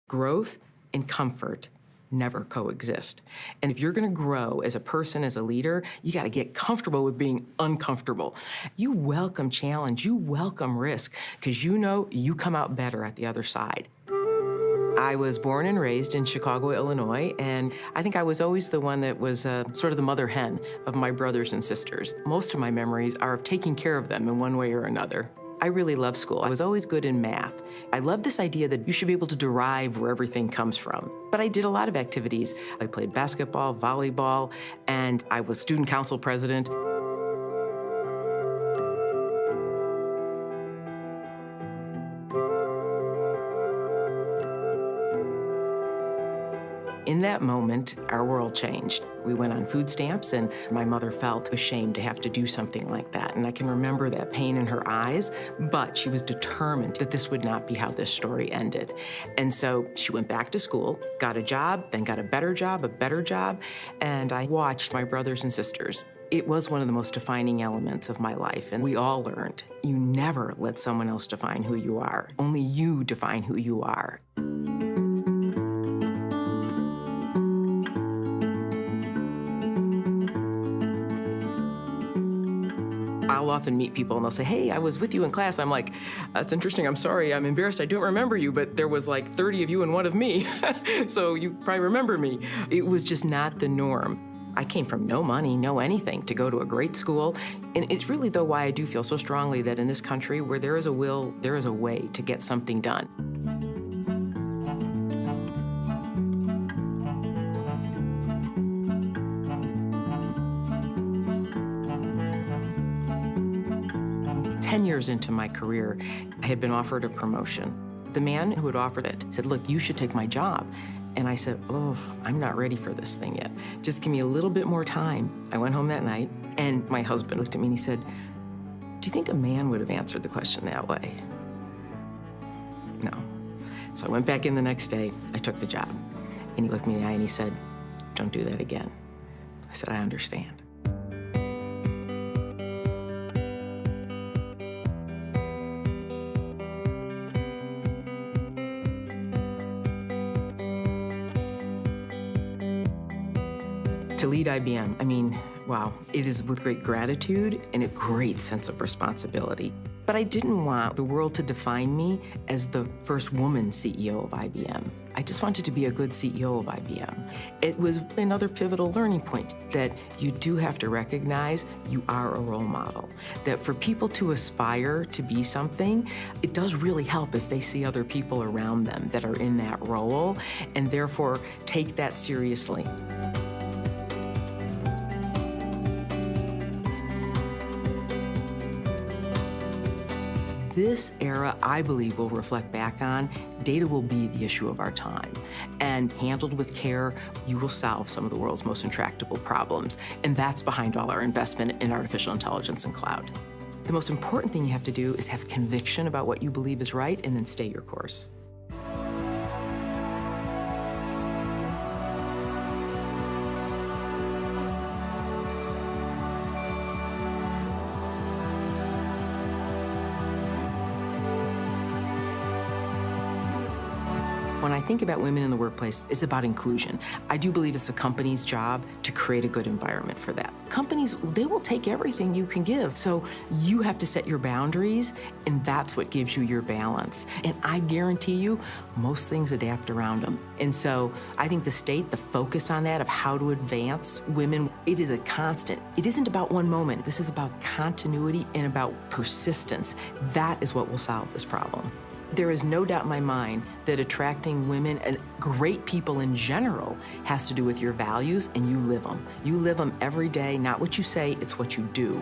Growth and comfort never coexist. And if you're gonna grow as a person, as a leader, you gotta get comfortable with being uncomfortable. You welcome challenge, you welcome risk, because you know you come out better at the other side. I was born and raised in Chicago, Illinois, and I think I was always the one that was sort of the mother hen of my brothers and sisters. Most of my memories are of taking care of them in one way or another. I really love school. I was always good in math. I love this idea that you should be able to derive where everything comes from. But I did a lot of activities. I played basketball, volleyball, and I was student council president. In that moment, our world changed. We went on food stamps, and my mother felt ashamed to have to do something like that. And I can remember that pain in her eyes, but she was determined that this would not be how this story ended. And so she went back to school, got a job, then got a better job, and I watched my brothers and sisters. It was one of the most defining elements of my life, and we all learned, you never let someone else define who you are. Only you define who you are. I'll often meet people and they'll say, hey, I was with you in class. I'm like, that's interesting, I'm sorry, I'm embarrassed, I don't remember you, but there was like 30 of you and one of me, so you probably remember me. It was just not the norm. I came from no money, no anything, to go to a great school, and it's really, though, why I do feel so strongly that in this country, where there is a will, there is a way to get something done. Ten years into my career, I had been offered a promotion. The man who had offered it said, look, you should take my job. And I said, oh, I'm not ready for this thing yet. Just give me a little bit more time. I went home that night, and my husband looked at me and he said, do you think a man would have answered the question that way? No. So I went back in the next day, I took the job. And he looked me in the eye and he said, don't do that again. I said, I understand. To lead IBM, I mean, wow, it is with great gratitude and a great sense of responsibility. But I didn't want the world to define me as the first woman CEO of IBM. I just wanted to be a good CEO of IBM. It was another pivotal learning point that you do have to recognize you are a role model. That for people to aspire to be something, it does really help if they see other people around them that are in that role, and therefore take that seriously. This era, I believe, will reflect back on, data will be the issue of our time. And handled with care, you will solve some of the world's most intractable problems. And that's behind all our investment in artificial intelligence and cloud. The most important thing you have to do is have conviction about what you believe is right and then stay your course. When I think about women in the workplace, it's about inclusion. I do believe it's the company's job to create a good environment for that. Companies, they will take everything you can give. So you have to set your boundaries, and that's what gives you your balance. And I guarantee you, most things adapt around them. And so I think the state, the focus on that of how to advance women, it is a constant. It isn't about one moment. This is about continuity and about persistence. That is what will solve this problem. There is no doubt in my mind that attracting women and great people in general has to do with your values, and you live them. You live them every day, not what you say, it's what you do.